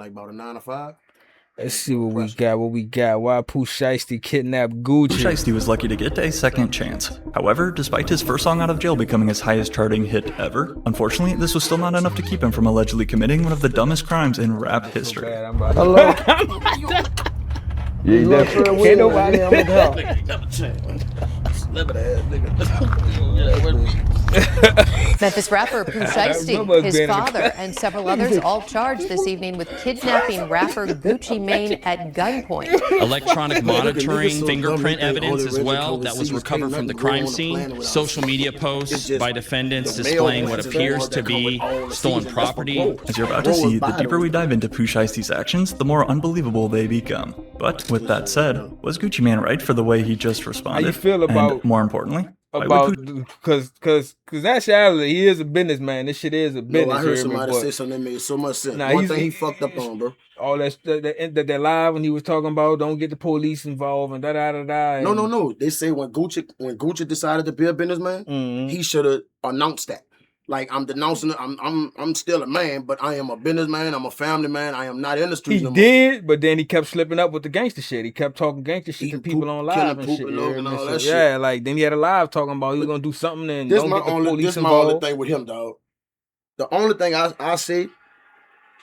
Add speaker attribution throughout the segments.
Speaker 1: like about a 9 to 5.
Speaker 2: Let's see what we got. Why Pooh Sheisty kidnapped Gucci?
Speaker 3: Pooh Sheisty was lucky to get a second chance. However, despite his first song out of jail becoming his highest charting hit ever, unfortunately, this was still not enough to keep him from allegedly committing one of the dumbest crimes in rap history.
Speaker 4: Hello.
Speaker 2: Can't nobody.
Speaker 5: Memphis rapper Pooh Sheisty, his father, and several others all charged this evening with kidnapping rapper Gucci Mane at gunpoint.
Speaker 6: Electronic monitoring, fingerprint evidence as well that was recovered from the crime scene. Social media posts by defendants displaying what appears to be stolen property.
Speaker 3: As you're about to see, the deeper we dive into Pooh Sheisty's actions, the more unbelievable they become. But with that said, was Gucci Mane right for the way he just responded?
Speaker 2: How you feel about,
Speaker 3: and more importantly,
Speaker 2: because actually he is a businessman. This shit is a business.
Speaker 1: No, I heard somebody say something that made so much sense. One thing he fucked up on, bro.
Speaker 2: All that live when he was talking about don't get the police involved and da da da da.
Speaker 1: No. They say when Gucci decided to be a businessman, he should have announced that. Like, I'm denouncing it. I'm still a man, but I am a businessman. I'm a family man. I am not in the streets no more.
Speaker 2: He did, but then he kept slipping up with the gangster shit. He kept talking gangster shit to people on live and shit.
Speaker 1: And all that shit.
Speaker 2: Yeah, like then he had a live talking about he was gonna do something and
Speaker 1: this
Speaker 2: don't get the police involved.
Speaker 1: This is my only thing with him, dog. The only thing I say,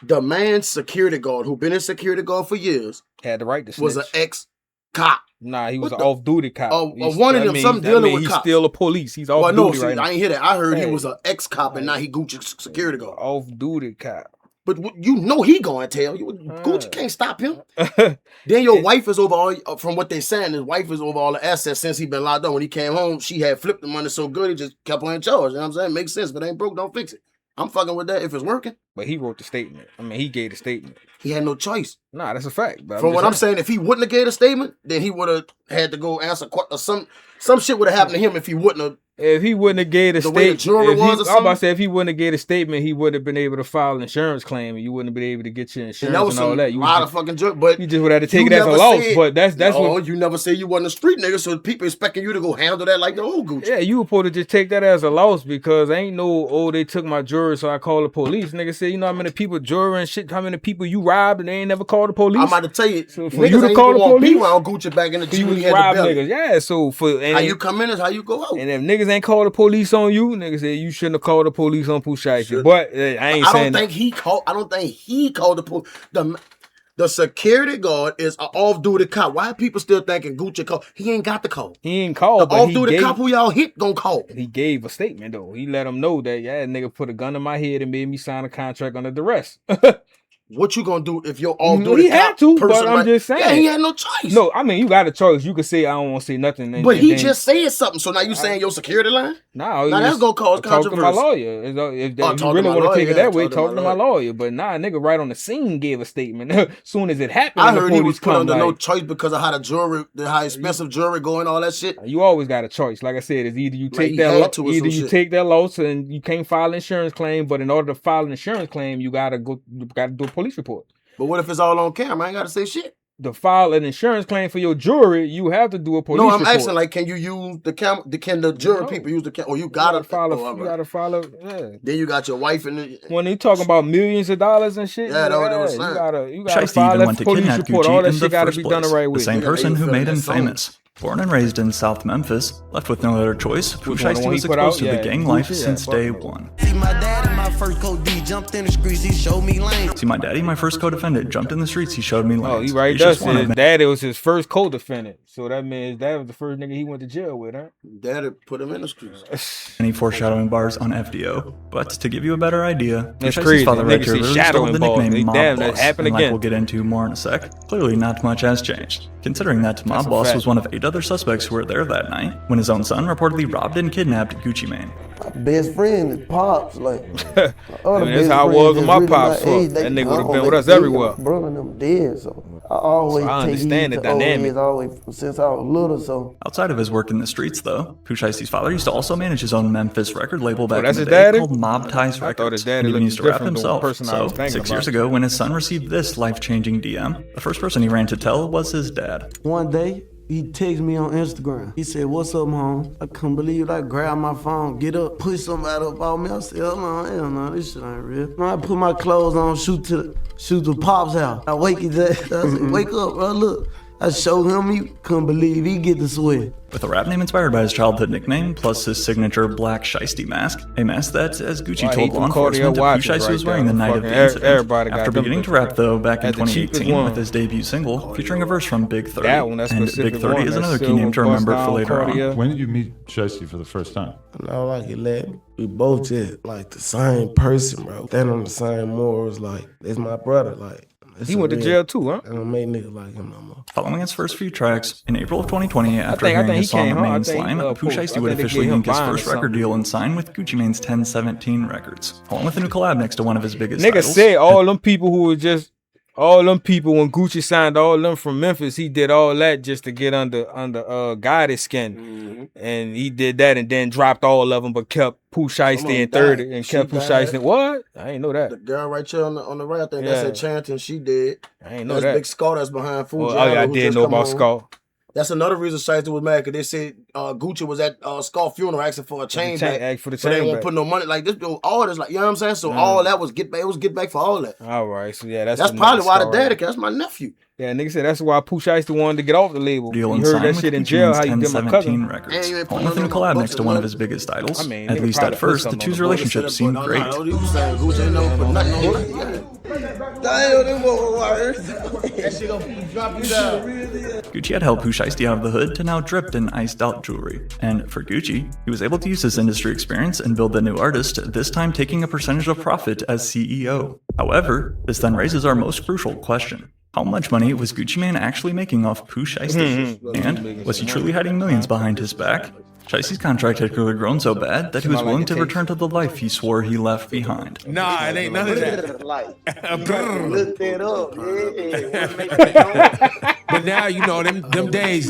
Speaker 1: the man's security guard who been in security guard for years
Speaker 2: had the right to snitch.
Speaker 1: Was an ex-cop.
Speaker 2: Nah, he was an off-duty cop.
Speaker 1: One of them, something dealing with
Speaker 2: he's
Speaker 1: cops.
Speaker 2: Still a police. He's off-duty right now.
Speaker 1: I ain't hear that. I heard he was an ex-cop and now he Gucci security guard.
Speaker 2: Off-duty cop.
Speaker 1: But you know he gonna tell you. Gucci can't stop him. Then your wife is over all, from what they saying, his wife is over all the assets since he been locked up. When he came home, she had flipped the money so good, he just kept her in charge. You know what I'm saying? Makes sense. If it ain't broke, don't fix it. I'm fucking with that if it's working.
Speaker 2: But he wrote the statement. I mean, he gave the statement.
Speaker 1: He had no choice.
Speaker 2: Nah, that's a fact.
Speaker 1: From what I'm saying, if he wouldn't have gave a statement, then he would have had to go answer some shit would have happened to him if he wouldn't have.
Speaker 2: If he wouldn't have gave a statement,
Speaker 1: way the jury was or something.
Speaker 2: I'm about to say if he wouldn't have gave a statement, he would have been able to file an insurance claim, and you wouldn't have been able to get your insurance and all that. You
Speaker 1: fucking jerk, but
Speaker 2: you just would have to take it as a loss. But that's what
Speaker 1: you never say you wasn't a street nigga, so people expecting you to go handle that like the old Gucci.
Speaker 2: Yeah, you were supposed to just take that as a loss because ain't no they took my jewelry, so I called the police. Nigga said, you know how many people jewelry and shit, how many people you robbed and they ain't never called the police.
Speaker 1: I'm about to tell you,
Speaker 2: so for you to call the police,
Speaker 1: around Gucci back in the
Speaker 2: you was rob niggas. Yeah, so
Speaker 1: how you come in is how you go out.
Speaker 2: And if niggas ain't called the police on you, niggas say you shouldn't have called the police on Pooh Sheisty. But I don't think he
Speaker 1: called the police. The security guard is an off-duty cop. Why are people still thinking Gucci called? He ain't got the call.
Speaker 2: He ain't called.
Speaker 1: The off-duty cop who y'all hit gonna call.
Speaker 2: He gave a statement though. He let him know that nigga put a gun in my head and made me sign a contract under duress.
Speaker 1: What you gonna do if your off-duty
Speaker 2: he had to, but I'm just saying.
Speaker 1: Yeah, he had no choice.
Speaker 2: No, I mean, you got a choice. You could say, I don't want to say nothing.
Speaker 1: But he just said something. So now you saying your security line?
Speaker 2: Nah,
Speaker 1: that's gonna cause controversy.
Speaker 2: Talk to my lawyer. If you really want to take it that way, talk to my lawyer. But nah, nigga right on the scene gave a statement. As soon as it happened,
Speaker 1: I heard he was put under no choice because of how how expensive jewelry going, all that shit.
Speaker 2: You always got a choice. Like I said, it's either you take that loss and you can't file an insurance claim, but in order to file an insurance claim, you gotta do a police report.
Speaker 1: But what if it's all on camera? I ain't got to say shit.
Speaker 2: To file an insurance claim for your jewelry, you have to do a police report.
Speaker 1: No, I'm asking, like, can you use the camera? Can the jury people use the camera? Or you gotta
Speaker 2: file you gotta file it. Yeah.
Speaker 1: Then you got your wife in the...
Speaker 2: When they talking about millions of dollars and shit,
Speaker 1: that's what they were saying.
Speaker 2: You gotta file that police report. All that shit gotta be done the right way.
Speaker 3: The same person who made him famous. Born and raised in South Memphis, left with no other choice, Pooh Sheisty was exposed to the gang life since day one.
Speaker 7: See my daddy, my first co-D, jumped in the streets, he showed me lane.
Speaker 3: See my daddy, my first co-defendant, jumped in the streets, he showed me lane.
Speaker 2: Oh, he right there. His daddy was his first co-defendant. So that means that was the first nigga he went to jail with, huh?
Speaker 1: Daddy put him in the streets.
Speaker 3: Any foreshadowing bars on FDO. But to give you a better idea, Pooh Sheisty's father regularly stole the nickname Mob Boss, and like we'll get into more in a sec, clearly not much has changed. Considering that Mob Boss was one of 8 other suspects who were there that night when his own son reportedly robbed and kidnapped Gucci Mane.
Speaker 4: My best friend is Pops, like.
Speaker 2: I mean, that's how I was with my Pops. That nigga would have been with us everywhere.
Speaker 4: Brother and them dead, so I always
Speaker 2: understand the dynamic.
Speaker 4: Since I was little, so.
Speaker 3: Outside of his work in the streets, though, Pooh Sheisty's father used to also manage his own Memphis record label back in the day called Mob Ties Records. And even used to rap himself. So 6 years ago, when his son received this life-changing DM, the first person he ran to tell was his dad.
Speaker 4: One day, He texted me on Instagram. He said, "What's up, home?" I couldn't believe it. I grabbed my phone, get up, push somebody up on me. I said, hell no, this shit ain't real. I put my clothes on, shoot to Pop's house. I wake his ass. I said, wake up, bro, look. I showed him, he couldn't believe he get the sweat.
Speaker 3: With a rap name inspired by his childhood nickname, plus his signature black sheisty mask, a mask that, as Gucci told law enforcement, Pooh Shiesty was wearing the night of the incident. After beginning to rap, though, back in 2018 with his debut single, featuring a verse from Big 30. And Big 30 is another key name to remember for later on.
Speaker 8: When did you meet Sheisty for the first time?
Speaker 9: I like it, lad. We both just like the same person, bro. Stand on the same morals, like, it's my brother, like.
Speaker 2: He went to jail too, huh?
Speaker 9: I don't make niggas like him no more.
Speaker 3: Following his first few tracks, in April of 2020, after hearing his song Main Slime, Pooh Shiesty would officially ink his first record deal and sign with Gucci Mane's 1017 Records, along with a new collab next to one of his biggest titles.
Speaker 2: Nigga said all them people who were just, all them people when Gucci signed all them from Memphis, he did all that just to get under Gotti's skin. Mm-hmm. And he did that and then dropped all of them, but kept Pooh Shiesty in 30 and kept Pooh Shiesty. What? I ain't know that.
Speaker 1: The girl right here on the right, I think that's Enchanting. She did.
Speaker 2: I ain't know
Speaker 1: that's
Speaker 2: that.
Speaker 1: Big Scott that's behind Fuji.
Speaker 2: Oh, yeah, I did know about Scott.
Speaker 1: That's another reason Shiesty was mad, because they said Gucci was at Scott's funeral asking for a chain back.
Speaker 2: For the
Speaker 1: but they
Speaker 2: chain
Speaker 1: won't
Speaker 2: back.
Speaker 1: put no money. Like this, all this, like, you know what I'm saying? So all that was get back. It was get back for all that.
Speaker 2: All right, so yeah,
Speaker 1: that's probably why the daddy. That's my nephew.
Speaker 2: Yeah, nigga said that's why Pooh Shiesty wanted to get off the label.
Speaker 3: Deal
Speaker 2: you heard that shit in jail. How you did my cousin?
Speaker 3: Records. Along with a new collab next to one of his biggest idols. I mean, at least at first, the two's relationship seemed great. Gucci had helped Pooh Shiesty out of the hood to now dripped in iced out jewelry. And for Gucci, he was able to use his industry experience and build the new artist, this time taking a percentage of profit as CEO. However, this then raises our most crucial question. How much money was Gucci Mane actually making off Pooh Shiesty? And was he truly hiding millions behind his back? Shiesty's contract had clearly grown so bad that he was willing to return to the life he swore he left behind.
Speaker 10: Nah, it ain't none of that.
Speaker 4: Look that up,
Speaker 10: But now, you know, them days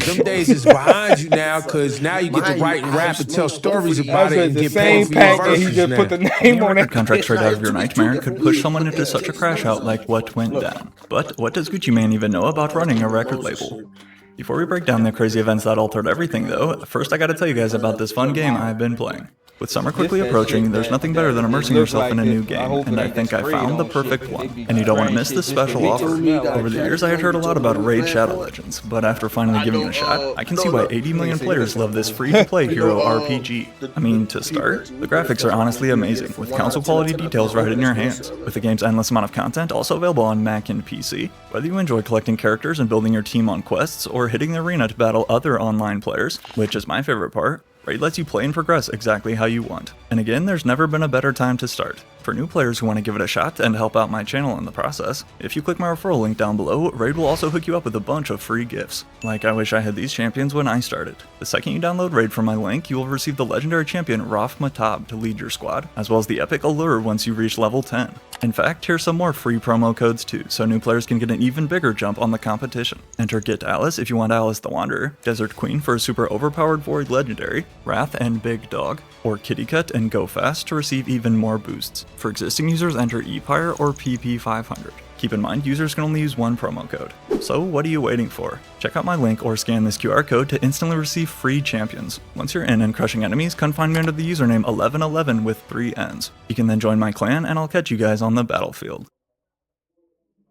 Speaker 10: is behind you now, because now you get to write and rap and tell stories about it and get paid for your verses.
Speaker 2: He just put the name on it.
Speaker 3: Contract straight out of your nightmare could push someone into such a crash out like what went down. But what does Gucci Mane even know about running a record label? Before we break down the crazy events that altered everything, though, first I gotta tell you guys about this fun game I've been playing. With summer quickly approaching, there's nothing better than immersing yourself in a new game, and I think I found the perfect one. And you don't want to miss this special offer. Over the years, I had heard a lot about Raid Shadow Legends, but after finally giving it a shot, I can see why 80 million players love this free-to-play hero RPG. I mean, to start, the graphics are honestly amazing, with console-quality details right in your hands. With the game's endless amount of content also available on Mac and PC, whether you enjoy collecting characters and building your team on quests, or hitting the arena to battle other online players, which is my favorite part, Raid lets you play and progress exactly how you want. And again, there's never been a better time to start. For new players who want to give it a shot and help out my channel in the process, if you click my referral link down below, Raid will also hook you up with a bunch of free gifts. Like I wish I had these champions when I started. The second you download Raid from my link, you will receive the legendary champion Raf Matab to lead your squad, as well as the epic Allure once you reach level 10. In fact, here's some more free promo codes too, so new players can get an even bigger jump on the competition. Enter Get Alice if you want Alice the Wanderer, Desert Queen for a super overpowered Void Legendary, Wrath and Big Dog, or Kitty Cut and Go Fast to receive even more boosts. For existing users, enter Empire or PP500. Keep in mind, users can only use one promo code. So what are you waiting for? Check out my link or scan this QR code to instantly receive free champions. Once you're in and crushing enemies, come find me under the username 1111 with 3 N's. You can then join my clan and I'll catch you guys on the battlefield.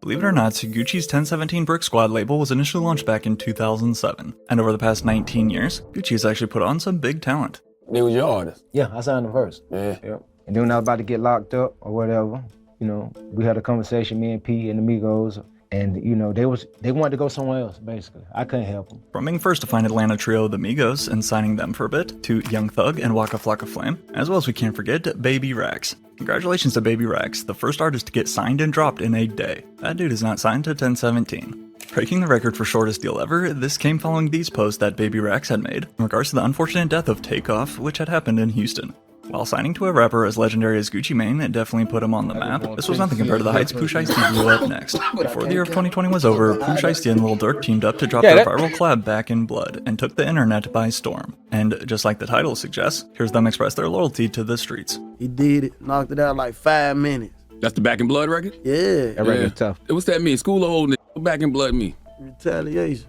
Speaker 3: Believe it or not, Gucci's 1017 Brick Squad label was initially launched back in 2007. And over the past 19 years, Gucci has actually put on some big talent.
Speaker 11: They was your artist?
Speaker 12: Yeah, I signed them first.
Speaker 11: Yeah.
Speaker 12: Yep. And then when I was about to get locked up or whatever, you know, we had a conversation, me and P and the Migos, and you know, they wanted to go somewhere else, basically. I couldn't help them.
Speaker 3: From being first to find Atlanta trio The Migos and signing them for a bit, to Young Thug and Waka Flocka Flame, as well as we can't forget Baby Rax. Congratulations to Baby Rax, the first artist to get signed and dropped in a day. That dude is not signed to 1017. Breaking the record for shortest deal ever, this came following these posts that Baby Rax had made in regards to the unfortunate death of Takeoff, which had happened in Houston. While signing to a rapper as legendary as Gucci Mane, it definitely put him on the map. This was nothing compared to the heights Pooh Shiesty blew up next. Before the year of 2020 was over, Pooh Shiesty and Lil Durk teamed up to drop their viral collab Back in Blood and took the internet by storm. And just like the title suggests, here's them express their loyalty to the streets.
Speaker 4: He did it, knocked it out like 5 minutes.
Speaker 11: That's the Back in Blood record?
Speaker 4: Yeah.
Speaker 12: That record's tough.
Speaker 11: What's that mean? School of old nigga? Back in Blood me?
Speaker 4: Retaliation.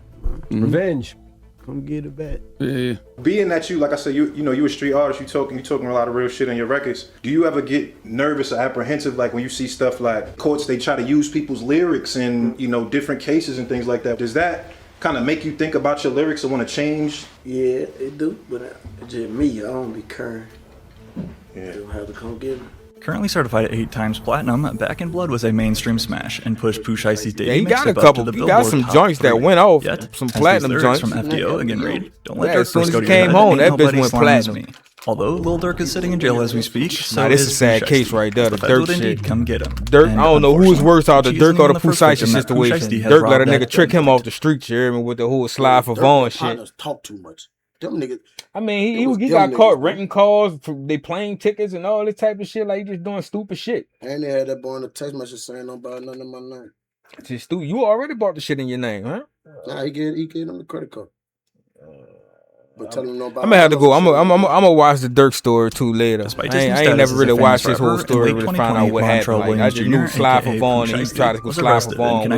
Speaker 12: Revenge.
Speaker 4: come get it back.
Speaker 13: Yeah. Being that you, like I said, you know, you a street artist, you talking a lot of real shit on your records. Do you ever get nervous or apprehensive, like when you see stuff like courts, they try to use people's lyrics in, you know, different cases and things like that? Does that kind of make you think about your lyrics or want to change?
Speaker 4: Yeah, it do, but it's just me. I don't be caring. Yeah. Don't have to come get me.
Speaker 3: Currently certified 8 times platinum, Back in Blood was a mainstream smash and pushed Pooh Shiesty's dating
Speaker 2: he got a couple. He got some joints that went off.
Speaker 3: Yet,
Speaker 2: some platinum joints
Speaker 3: from FDO again read. Don't let
Speaker 2: as soon as he came home, that bitch went platinum.
Speaker 3: Although Lil Durk is sitting in jail as we speak, so
Speaker 2: this is a sad case right there. The Durk shit.
Speaker 3: Come get him.
Speaker 2: Durk, I don't know who's worse out, the Durk or the Pooh Shiesty situation. Durk let a nigga trick him off the street, you hear me, with the whole slide for Vaughn shit.
Speaker 1: Talk too much. Them niggas.
Speaker 2: I mean, he got caught renting cars, they plane tickets and all this type of shit. Like, he just doing stupid shit.
Speaker 1: And they had that boy in the text message saying don't buy nothing in my name.
Speaker 2: Just stupid. You already bought the shit in your name, huh?
Speaker 1: Nah, he gave him the credit card. But tell him no about.
Speaker 2: I'm gonna have to go. I'm gonna watch the Durk story too later. I ain't never really watched his whole story to find out what happened. Like, I just knew slide for Vaughn, and he tried to go slide for Vaughn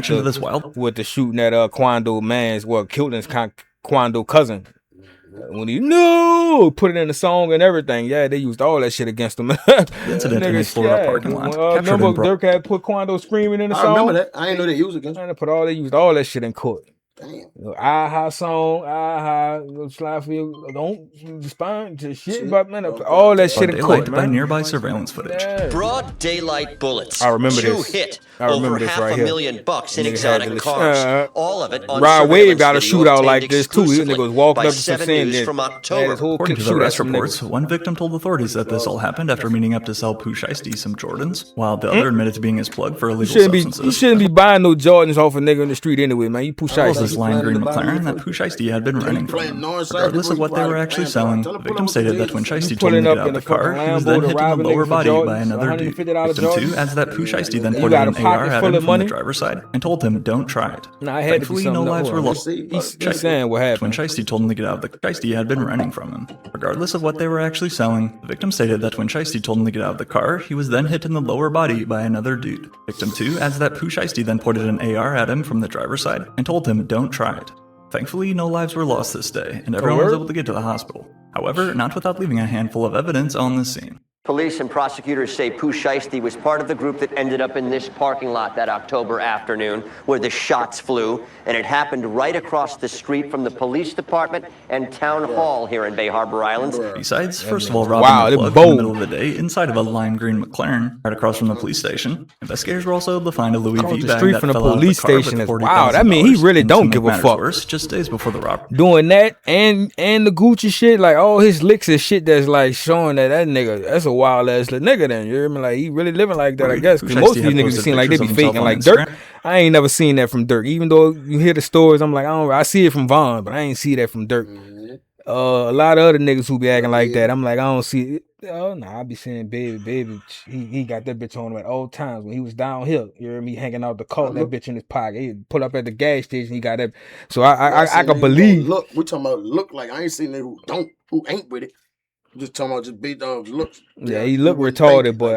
Speaker 2: with the shooting at Quando man's, killed his Quando cousin. When he put it in the song and everything, they used all that shit against him.
Speaker 3: Incident in a Florida parking lot.
Speaker 2: Remember Durk had put Quando screaming in the song?
Speaker 1: I remember that. I ain't know they used against him.
Speaker 2: They used all that shit in court.
Speaker 1: Damn.
Speaker 2: Aha song, slide for you. Don't respond to shit, but man, all that shit in court, man.
Speaker 3: By nearby surveillance footage.
Speaker 14: Broad daylight bullets.
Speaker 2: I remember
Speaker 14: True
Speaker 2: this.
Speaker 14: hit.
Speaker 2: I remember
Speaker 14: over
Speaker 2: this right
Speaker 14: $500,000 in exotic cars. All of it on
Speaker 2: Rod Wave got a
Speaker 14: surveillance
Speaker 2: shootout like this too. These niggas walking up to some
Speaker 14: news from October.
Speaker 3: According to the arrest reports, one victim told authorities that this all happened after meeting up to sell Pooh Shiesty some Jordans, while the other admitted to being his plug for illegal substances.
Speaker 2: You shouldn't be buying no Jordans off a nigga in the street anyway, man. You Pooh Shiesty.
Speaker 3: This lime green McLaren that Pooh Shiesty had been renting from him. Regardless of what they were actually selling, the victim stated that when Shiesty told him to get out of the car, he was then hit in the lower body by another dude. Victim 2 adds that Pooh Shiesty then pointed an AR at him from the driver's side and told him, don't try it. Thankfully, no lives were lost.
Speaker 2: He's saying what happened.
Speaker 3: When Shiesty told him to get out of the car, Shiesty had been renting from him. Regardless of what they were actually selling, the victim stated that when Shiesty told him to get out of the car, he was then hit in the lower body by another dude. Victim 2 adds that Pooh Shiesty then pointed an AR at him from the driver's side and told him, don't try it. Thankfully, no lives were lost this day, and everyone was able to get to the hospital. However, not without leaving a handful of evidence on the scene.
Speaker 14: Police and prosecutors say Pooh Shiesty was part of the group that ended up in this parking lot that October afternoon where the shots flew, and it happened right across the street from the police department and town hall here in Bay Harbor Islands.
Speaker 3: Besides, first of all, robbing the plug in the middle of the day inside of a lime green McLaren right across from the police station, investigators were also able to find a Louis V bag that fell out of the car with $40,000.
Speaker 2: Wow, that mean he really don't give a fuck.
Speaker 3: Worse, just days before the robbery.
Speaker 2: Doing that and the Gucci shit, like all his licks is shit that's like showing that nigga, that's a wild ass nigga then, you hear me? Like, he really living like that, I guess. Because most of these niggas seem like they be faking. Like Durk, I ain't never seen that from Durk. Even though you hear the stories, I'm like, I see it from Vaughn, but I ain't see that from Durk. A lot of other niggas who be acting like that, I'm like, I don't see it. Oh, nah, I be saying, baby, he got that bitch on him at all times. When he was downhill, you hear me, hanging out the car, that bitch in his pocket. He pull up at the gas station, he got that. So I can believe.
Speaker 1: Look, we talking about look like I ain't seen nigga who ain't with it. Just talking about just beat dogs looks.
Speaker 2: Yeah, he looked retarded, but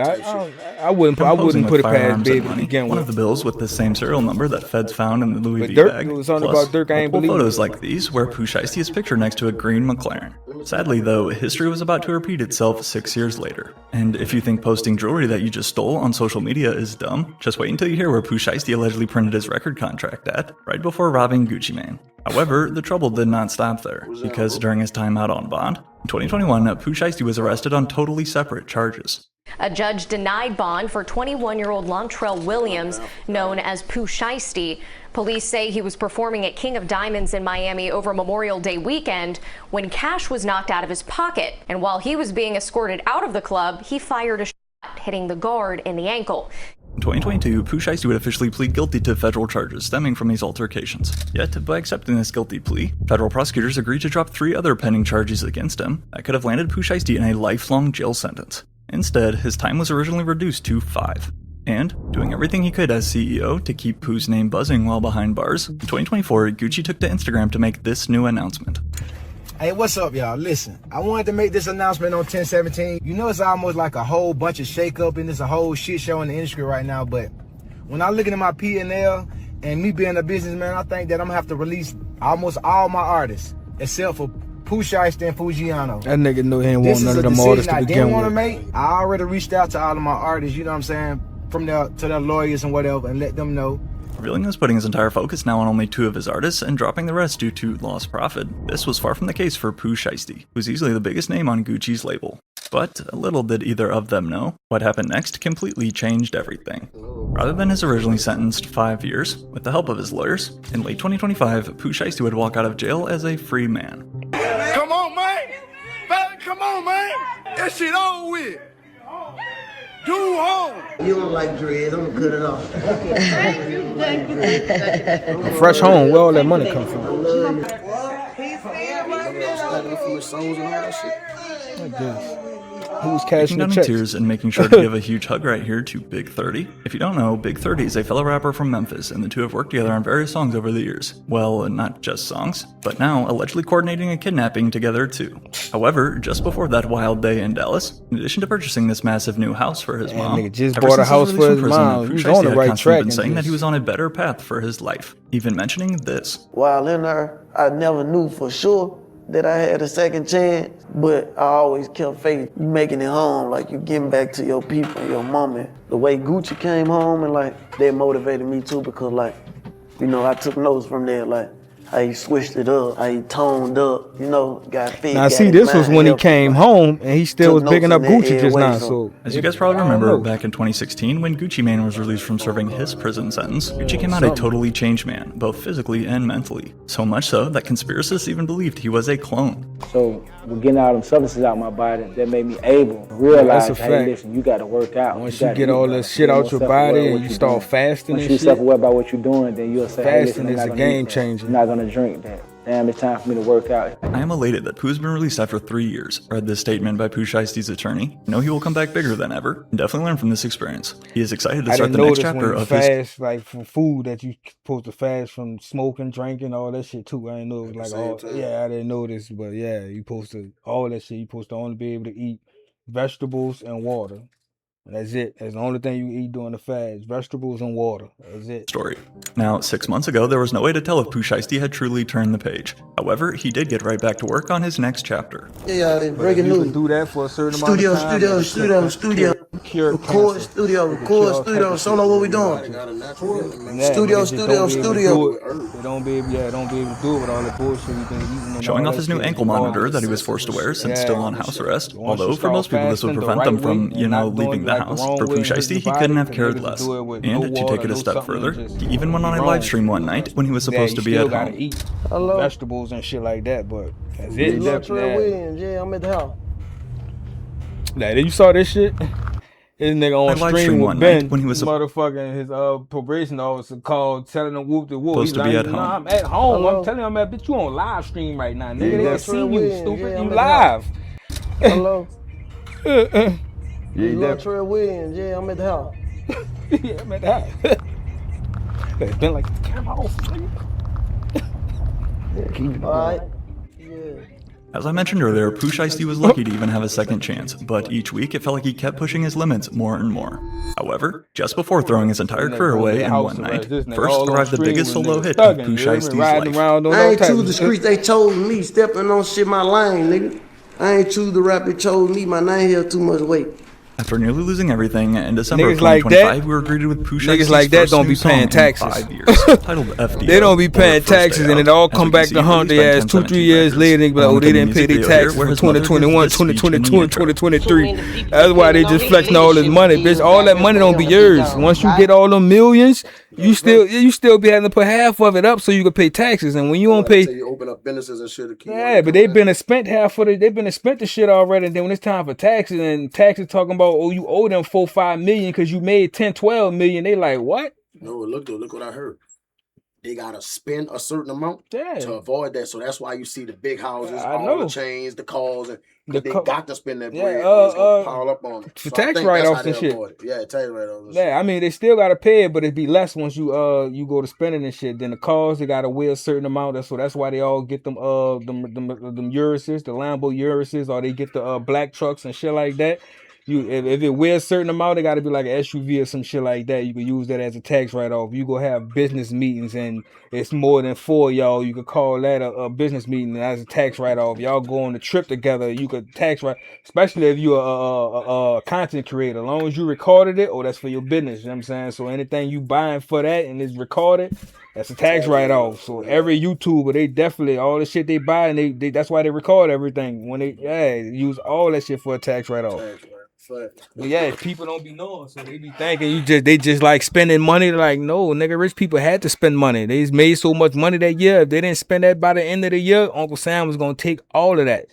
Speaker 2: I wouldn't put it past Baby to begin with.
Speaker 3: One of the bills with the same serial number that feds found in the Louis V bag.
Speaker 2: It was something about Durk I ain't believe.
Speaker 3: Photos like these where Pooh Shiesty is pictured next to a green McLaren. Sadly, though, history was about to repeat itself 6 years later. And if you think posting jewelry that you just stole on social media is dumb, just wait until you hear where Pooh Shiesty allegedly printed his record contract at, right before robbing Gucci Mane. However, the trouble did not stop there, because during his time out on bond, in 2021, Pooh Shiesty was arrested on totally separate charges.
Speaker 15: A judge denied bond for 21-year-old Lontrell Williams, known as Pooh Shiesty. Police say he was performing at King of Diamonds in Miami over Memorial Day weekend when cash was knocked out of his pocket. And while he was being escorted out of the club, he fired a shot, hitting the guard in the ankle.
Speaker 3: In 2022, Pooh Shiesty would officially plead guilty to federal charges stemming from these altercations. Yet, by accepting this guilty plea, federal prosecutors agreed to drop 3 other pending charges against him that could have landed Pooh Shiesty in a lifelong jail sentence. Instead, his time was originally reduced to 5. And, doing everything he could as CEO to keep Pooh's name buzzing while behind bars, in 2024, Gucci took to Instagram to make this new announcement.
Speaker 12: Hey, what's up, y'all? Listen, I wanted to make this announcement on 10/17. You know, it's almost like a whole bunch of shake-up and it's a whole shit show in the industry right now, but when I'm looking at my P&L and me being a businessman, I think that I'm gonna have to release almost all my artists except for Pooh Shiesty and Fujiano.
Speaker 2: That nigga knew he didn't want none of them artists to begin with.
Speaker 12: I didn't want to make. I already reached out to all of my artists, you know what I'm saying, from to their lawyers and whatever, and let them know.
Speaker 3: Revealing he was putting his entire focus now on only 2 of his artists and dropping the rest due to lost profit. This was far from the case for Pooh Shiesty, who's easily the biggest name on Gucci's label. But little did either of them know, what happened next completely changed everything. Rather than his originally sentenced 5 years, with the help of his lawyers, in late 2025, Pooh Shiesty would walk out of jail as a free man.
Speaker 16: Come on, man! Come on, man! That shit over with! Do home!
Speaker 4: You don't like dread, I'm gonna cut it off.
Speaker 2: A fresh home, where all that money come from? I guess. Who's cashing the checks?
Speaker 3: Tears and making sure to give a huge hug right here to Big 30. If you don't know, Big 30 is a fellow rapper from Memphis, and the two have worked together on various songs over the years. Well, not just songs, but now allegedly coordinating a kidnapping together too. However, just before that wild day in Dallas, in addition to purchasing this massive new house for his mom,
Speaker 2: nigga just bought a house for his mom. He was on the right track.
Speaker 3: Been saying that he was on a better path for his life, even mentioning this.
Speaker 4: While in there, I never knew for sure that I had a second chance, but I always kept faith. You making it home, like you getting back to your people, your mama. The way Gucci came home and like that motivated me too, because like, you know, I took notes from there, like how he switched it up, how he toned up, you know, got fit.
Speaker 2: Now see, this was when he came home and he still was picking up Gucci just now. So
Speaker 3: as you guys probably remember, back in 2016, when Gucci Mane was released from serving his prison sentence, Gucci came out a totally changed man, both physically and mentally. So much so that conspiracists even believed he was a clone.
Speaker 12: So we're getting all them substances out my body that made me able to realize, hey, listen, you got to work out.
Speaker 2: Once you get all this shit out your body and you start fasting and shit.
Speaker 12: Once you're self-aware about what you're doing, then you'll say,
Speaker 2: fasting is a game changer.
Speaker 12: I'm not going to drink that. Damn, it's time for me to work out.
Speaker 3: I am elated that Pooh's been released after 3 years. Read this statement by Pooh Shiesty's attorney. I know he will come back bigger than ever, and definitely learn from this experience. He is excited to start the next chapter of his...
Speaker 2: fast, like from food that you supposed to fast from smoking, drinking, all that shit too. I didn't know it was like all. Yeah, I didn't know this, but yeah, you supposed to all that shit. You supposed to only be able to eat vegetables and water. That's it. That's the only thing you eat during the fast. Vegetables and water. That's it.
Speaker 3: Story. Now, 6 months ago, there was no way to tell if Pooh Shiesty had truly turned the page. However, he did get right back to work on his next chapter.
Speaker 4: Yeah, they breaking news.
Speaker 2: Do that for a certain amount of time.
Speaker 4: Studio. Record studio. Show know what we doing. Studio.
Speaker 2: They don't be able to do it with all the bullshit you've been eating.
Speaker 3: Showing off his new ankle monitor that he was forced to wear since still on house arrest. Although for most people this would prevent them from, leaving the house. For Pooh Shiesty, he couldn't have cared less. And to take it a step further, he even went on a live stream one night when he was supposed to be at home.
Speaker 2: Eat vegetables and shit like that, but that's it.
Speaker 4: Yeah, I'm at the house.
Speaker 2: Like, you saw this shit? His nigga on stream with
Speaker 3: one
Speaker 2: Ben,
Speaker 3: night when he was
Speaker 2: motherfucking his probation officer called, telling him whoop the whoop.
Speaker 3: Supposed to be at home.
Speaker 2: Nah, I'm at home. Hello? I'm telling him, bitch, you on live stream right now, nigga. They ain't seen you, stupid. You live.
Speaker 4: Hello.
Speaker 2: Yeah,
Speaker 4: you Trey Williams. Yeah, I'm at the house.
Speaker 2: Yeah, I'm at the house. It's been like the camera off.
Speaker 4: All right.
Speaker 3: As I mentioned earlier, Pooh Shiesty was lucky to even have a second chance, but each week it felt like he kept pushing his limits more and more. However, just before throwing his entire career away in one night, first arrived the biggest solo hit of Pooh Shiesty's life.
Speaker 4: I ain't choose the streets, they chose me, stepping on shit my lane, nigga. I ain't choose the rap, they chose me, my name held too much weight.
Speaker 3: After nearly losing everything, in December of
Speaker 2: Niggas like
Speaker 3: 2025,
Speaker 2: that,
Speaker 3: we were greeted with Pooh Shiesty's
Speaker 2: niggas like that
Speaker 3: first
Speaker 2: don't be
Speaker 3: new song
Speaker 2: paying
Speaker 3: in
Speaker 2: taxes.
Speaker 3: 5 years, titled FDO.
Speaker 2: They don't be paying
Speaker 3: or First Day
Speaker 2: taxes, and
Speaker 3: Out.
Speaker 2: it all
Speaker 3: As
Speaker 2: come
Speaker 3: we
Speaker 2: back
Speaker 3: can
Speaker 2: to
Speaker 3: see,
Speaker 2: haunt
Speaker 3: released by
Speaker 2: their ass 2-3
Speaker 3: 1017
Speaker 2: years later. They be like, oh, they didn't pay their taxes for 2021, 2022, and 2023. That's why they just flexing all this money, bitch. All that money don't be yours. Once you get all them millions, you still be having to put half of it up so you can pay taxes. And when you don't pay,
Speaker 1: you open up businesses and shit.
Speaker 2: yeah, but they've been spent half of it. They've been spent the shit already. And then when it's time for taxes, and taxes talking about, oh, you owe them 4-5 million because you made 10-12 million. They like, what?
Speaker 1: No, look what I heard. They gotta spend a certain amount to avoid that. So that's why you see the big houses, all the chains, the cars, and they got to spend that bread. It's gonna pile up on it.
Speaker 2: For tax write-offs and shit.
Speaker 1: Yeah, tax write-offs.
Speaker 2: Yeah, I mean they still gotta pay it, but it'd be less once you go to spending and shit. Then the cars, they gotta weigh a certain amount. So that's why they all get them Urises, the Lambo Urises, or they get the black trucks and shit like that. if it weighs a certain amount, it got to be like an SUV or some shit like that. You can use that as a tax write-off. You go have business meetings and it's more than 4 y'all. You could call that a business meeting as a tax write-off. Y'all go on a trip together. You could tax write, especially if you're a content creator. As long as you recorded it, that's for your business. You know what I'm saying? So anything you buying for that and it's recorded, that's a tax write-off. So every YouTuber, they definitely, all the shit they buy, and they that's why they record everything. When they use all that shit for a tax write-off. But yeah, people don't be knowing, so they be thinking they just like spending money. Like, no, nigga, rich people had to spend money. They made so much money that year. If they didn't spend that by the end of the year, Uncle Sam was gonna take all of that.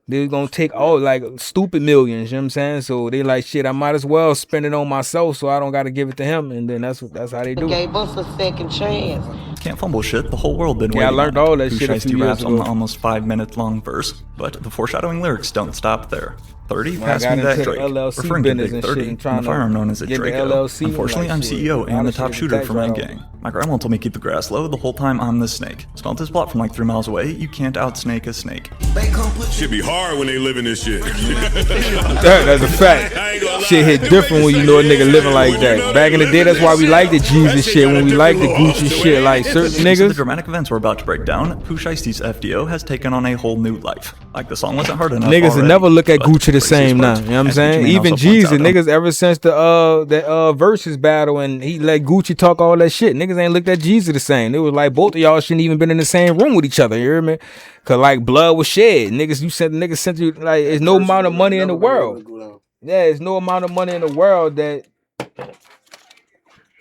Speaker 2: They was gonna take all like stupid millions, you know what I'm saying? So they like, shit, I might as well spend it on myself so I don't gotta give it to him. And then that's how they do.
Speaker 17: Gave us a second chance.
Speaker 3: Can't fumble shit, the whole world been waiting.
Speaker 2: I learned all that
Speaker 3: Pooh
Speaker 2: shit a few
Speaker 3: Shiesty
Speaker 2: years
Speaker 3: raps
Speaker 2: ago.
Speaker 3: on the almost 5-minute long verse, but the foreshadowing lyrics don't stop there. 30,
Speaker 2: When I
Speaker 3: pass
Speaker 2: got
Speaker 3: me that
Speaker 2: into the
Speaker 3: Drake,
Speaker 2: LLC
Speaker 3: referring to
Speaker 2: business
Speaker 3: Big
Speaker 2: and
Speaker 3: 30,
Speaker 2: shit and trying
Speaker 3: and the firearm
Speaker 2: to
Speaker 3: known as a
Speaker 2: get the
Speaker 3: Draco.
Speaker 2: LLC,
Speaker 3: Unfortunately,
Speaker 2: like,
Speaker 3: I'm
Speaker 2: shit,
Speaker 3: CEO
Speaker 2: a lot
Speaker 3: and the
Speaker 2: of
Speaker 3: top
Speaker 2: shit
Speaker 3: shooter
Speaker 2: tax
Speaker 3: for my
Speaker 2: write-off.
Speaker 3: gang. My grandma told me keep the grass low the whole time I'm the snake. Smelt his plot from like 3 miles away, you can't outsnake a snake.
Speaker 18: Shit be hard when they live in this shit.
Speaker 2: That's a fact. Shit hit different when you know a nigga living like that. Back in the day, that's why we like the Jesus shit, when we like the Gucci shit, like certain
Speaker 3: So
Speaker 2: niggas.
Speaker 3: the dramatic events we're about to break down, Pooh Shiesty's FDO has taken on a whole new life. Like the song wasn't hard enough
Speaker 2: Niggas will
Speaker 3: already,
Speaker 2: never look at
Speaker 3: but
Speaker 2: Gucci the
Speaker 3: craziest
Speaker 2: same now.
Speaker 3: part,
Speaker 2: You know what I'm
Speaker 3: as
Speaker 2: saying?
Speaker 3: Gucci Mane
Speaker 2: Even
Speaker 3: also points
Speaker 2: Jeezy,
Speaker 3: out,
Speaker 2: niggas ever since the versus battle and he let Gucci talk all that shit, niggas ain't looked at Jeezy the same. It was like both of y'all shouldn't even been in the same room with each other. You hear me? Cause like blood was shed. Niggas sent you like there's no amount of money in the world. Yeah, there's no amount of money in the world that.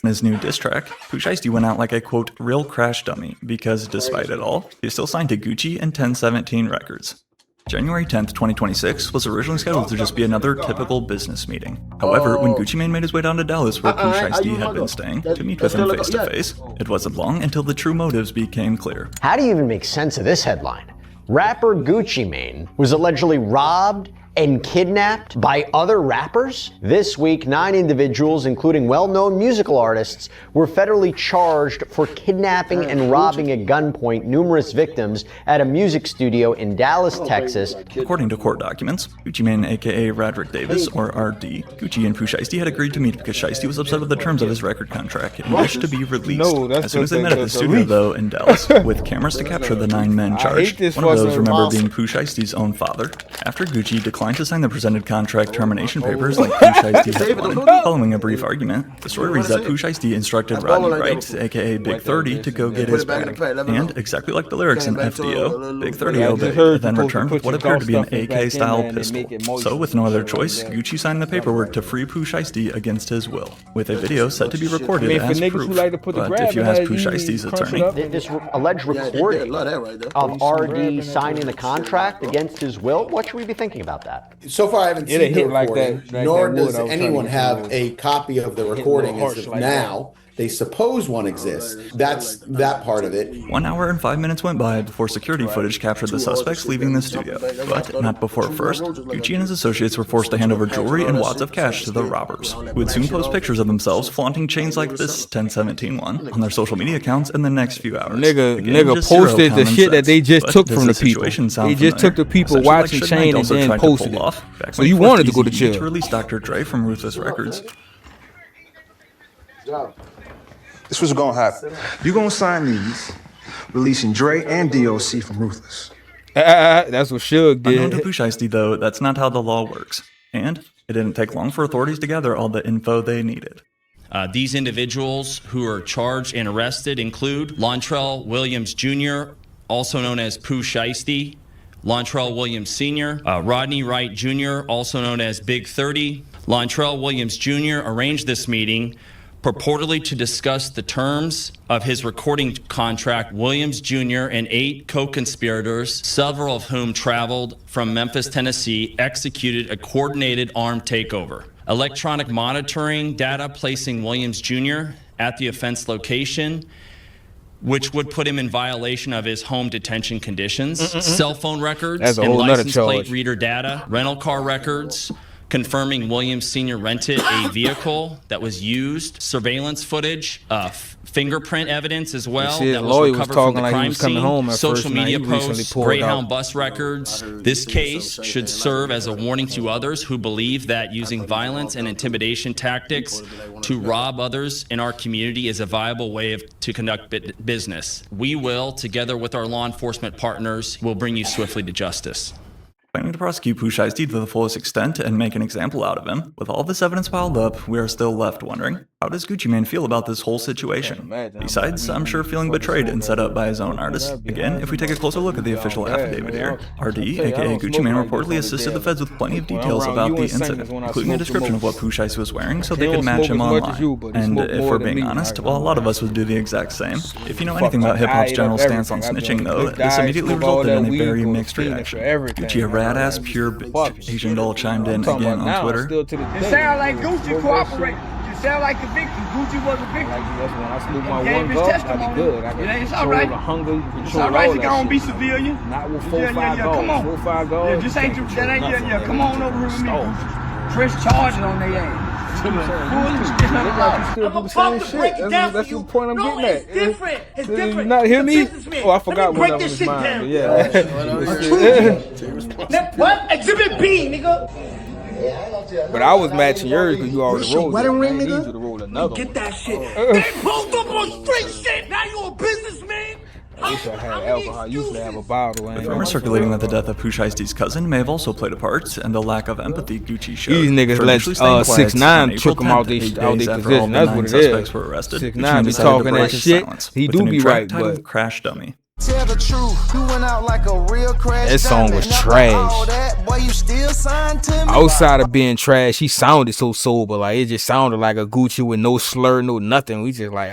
Speaker 3: In his new diss track, Pooh Shiesty went out like a quote real crash dummy because despite it all, he's still signed to Gucci and 1017 Records. January 10th, 2026 was originally scheduled to just be another typical business meeting. However, when Gucci Mane made his way down to Dallas where Pooh Shiesty had been staying to meet with him face to face, it wasn't long until the true motives became clear.
Speaker 19: How do you even make sense of this headline? Rapper Gucci Mane was allegedly robbed and kidnapped by other rappers? This week, 9 individuals, including well-known musical artists, were federally charged for kidnapping and robbing at gunpoint numerous victims at a music studio in Dallas, Texas.
Speaker 3: According to court documents, Gucci Mane, aka Radrick Davis, or RD, Gucci and Pooh Shiesty had agreed to meet because Shiesty was upset with the terms of his record contract and wished to be released. As soon as they met at the studio, though, in Dallas, with cameras to capture the 9 men charged, one of those remember being Pooh Shiesty's own father. After Gucci declined to sign the presented contract termination papers like Pooh Shiesty had wanted, following a brief argument, the story reads that Pooh Shiesty instructed Rodney Wright, aka Big 30, to go get his bag. And, exactly like the lyrics in FDO, Big 30 obeyed, then returned with what appeared to be an AK-style pistol. So, with no other choice, Gucci signed the paperwork to free Pooh Shiesty against his will, with a video set to be recorded as proof. But if you ask Pooh Shiesty's attorney,
Speaker 19: this alleged recording of RD signing the contract against his will, what should we be thinking about that?
Speaker 20: So far, I haven't seen the recording, nor does anyone have a copy of the recording as of now. They suppose one exists. That's that part of it.
Speaker 3: 1 hour and 5 minutes went by before security footage captured the suspects leaving the studio. But not before first, Gucci and his associates were forced to hand over jewelry and wads of cash to the robbers, who would soon post pictures of themselves flaunting chains like this 1017 one on their social media accounts in the next few hours.
Speaker 2: Nigga posted the shit that they just took from the people. They just took the people watching Chain and then posted it. So you wanted to go to jail.
Speaker 3: To release Dr. Dre from Ruthless Records.
Speaker 21: This was gonna happen. You're gonna sign these, releasing Dre and DOC from Ruthless.
Speaker 2: That's what Suge did.
Speaker 3: Unknown to Pooh Shiesty, though, that's not how the law works. And it didn't take long for authorities to gather all the info they needed.
Speaker 6: These individuals who are charged and arrested include Lontrell Williams Jr., also known as Pooh Shiesty, Lontrell Williams Sr., Rodney Wright Jr., also known as Big 30. Lontrell Williams Jr. arranged this meeting purportedly to discuss the terms of his recording contract. Williams Jr. and 8 co-conspirators, several of whom traveled from Memphis, Tennessee, executed a coordinated armed takeover. Electronic monitoring data placing Williams Jr. at the offense location, which would put him in violation of his home detention conditions. Cell phone records and license plate reader data, rental car records, confirming Williams Sr. rented a vehicle that was used, surveillance footage, fingerprint evidence as well that was recovered from the crime scene, social media posts, Greyhound bus records. This case should serve as a warning to others who believe that using violence and intimidation tactics to rob others in our community is a viable way to conduct business. We will, together with our law enforcement partners, will bring you swiftly to justice.
Speaker 3: Planning to prosecute Pooh Sheisty to the fullest extent and make an example out of him. With all this evidence piled up, we are still left wondering, how does Gucci Mane feel about this whole situation? Besides, I'm sure feeling betrayed and set up by his own artists. Again, if we take a closer look at the official affidavit here, RD, aka Gucci Mane, reportedly assisted the feds with plenty of details about the incident, including a description of what Pooh Sheisty was wearing so they could match him online. And if we're being honest, well, a lot of us would do the exact same. If you know anything about hip-hop's general stance on snitching, though, this immediately resulted in a very mixed reaction. Gucci, a rad-ass pure bitch. Asian Doll chimed in again on Twitter.
Speaker 5: It sound like Gucci cooperated. It sound like the victim. Gucci was a victim.
Speaker 2: That's when I slew my one golf, I be good. I can
Speaker 5: it's all right.
Speaker 2: The hunger,
Speaker 5: it's all right to go and be civilian.
Speaker 2: Not with 4-5 goals.
Speaker 5: Come on.
Speaker 2: 4-5 goals.
Speaker 5: Yeah, just ain't that ain't come on over here with me. Press charges on their ass.
Speaker 2: I'm about to break it down for you. That's the point I'm getting at.
Speaker 5: It's different. It's different.
Speaker 2: You not hear me? Oh, I forgot what that was mine. Yeah.
Speaker 5: What? Exhibit B, nigga.
Speaker 2: But I was matching yours because you already rolled.
Speaker 5: Wedding ring, nigga.
Speaker 2: I need you to roll another
Speaker 5: Get that shit. They pulled up on straight shit. Now you a businessman.
Speaker 2: I wish I had alcohol. I used to have a bottle.
Speaker 3: With rumors circulating that the death of Pooh Shiesty's cousin may have also played a part, and the lack of empathy Gucci showed.
Speaker 2: These niggas let 6ix9ine took him out their position. That's what it is. 6ix9ine be talking that shit. He do be right, but
Speaker 3: Crash Dummy.
Speaker 7: Tell the truth, you went out like a real crash.
Speaker 2: That song was trash.
Speaker 7: Boy, you still signed to me.
Speaker 2: Outside of being trash, he sounded so sober. Like it just sounded like a Gucci with no slur, no nothing. We just like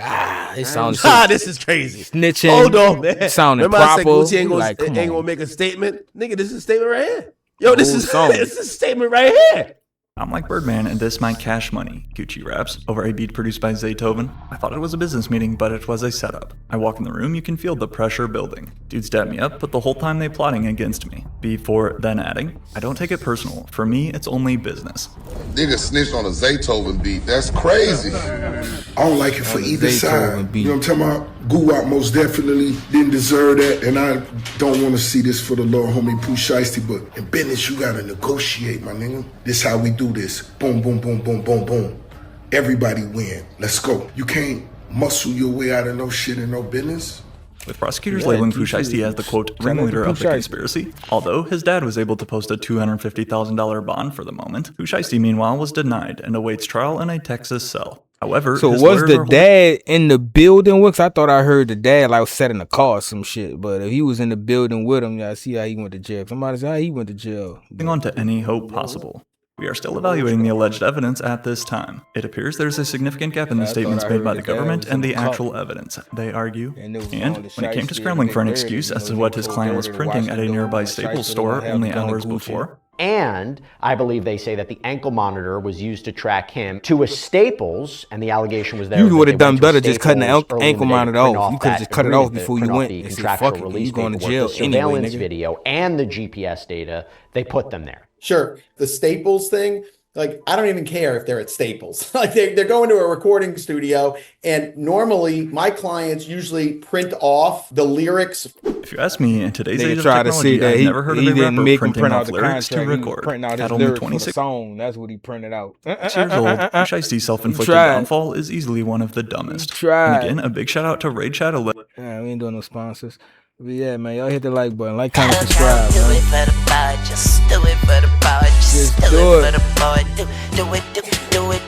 Speaker 2: it sounded.
Speaker 9: This is crazy.
Speaker 2: Snitching.
Speaker 9: Hold on, man.
Speaker 2: Sounding
Speaker 9: Remember
Speaker 2: proper.
Speaker 9: I said Gucci ain't
Speaker 2: like,
Speaker 9: gonna make a statement, nigga. This is a statement right here. Yo, this is a statement right here.
Speaker 3: I'm like Birdman, and this might cash money, Gucci raps, over a beat produced by Zaytoven. I thought it was a business meeting, but it was a setup. I walk in the room, you can feel the pressure building. Dudes dab me up, but the whole time they plotting against me. Before then adding, I don't take it personal. For me, it's only business.
Speaker 22: Nigga snitched on a Zaytoven beat. That's crazy.
Speaker 23: I don't like it for either side. You know what I'm talking about? Guwap most definitely didn't deserve that, and I don't want to see this for the little homie Pooh Sheisty, but in business, you gotta negotiate, my nigga. This how we do this. Boom, boom, boom, boom, boom, boom. Everybody win. Let's go. You can't muscle your way out of no shit in no business.
Speaker 3: With prosecutors labeling Pooh Sheisty as the, quote, ringleader of the conspiracy, although his dad was able to post a $250,000 bond for the moment, Pooh Sheisty, meanwhile, was denied and awaits trial in a Texas cell. However,
Speaker 2: so was the dad in the building with? I thought I heard the dad like sat in the car or some shit. But if he was in the building with him, I see how he went to jail. Somebody said how he went to jail.
Speaker 3: Holding on to any hope possible. We are still evaluating the alleged evidence at this time. It appears there's a significant gap in the statements made by the government and the actual evidence, they argue. And when it came to scrambling for an excuse as to what his client was printing at a nearby Staples store only hours before.
Speaker 19: And I believe they say that the ankle monitor was used to track him to a Staples, and the allegation was there.
Speaker 2: You would have done better just cutting the ankle monitor off. You could have just cut it off before you went and said, fuck it, you going to jail anyway, nigga.
Speaker 19: Video and the GPS data, they put them there.
Speaker 20: Sure, the Staples thing, like, I don't even care if they're at Staples. Like, they're going to a recording studio, and normally my clients usually print off the lyrics.
Speaker 3: If you ask me, in today's age of technology, I've never heard of a rapper printing off lyrics to record. At only 26
Speaker 2: song, that's what he printed out.
Speaker 3: 6 years old, Pooh Shiesty's self-inflicted downfall is easily one of the dumbest. And again, a big shout out to Raid Shadow.
Speaker 2: Yeah, we ain't doing no sponsors. But yeah, man, y'all hit the like button, like, comment, subscribe.
Speaker 24: Do it for the bar, just do it for the bar, just do it for the bar, do it, do it.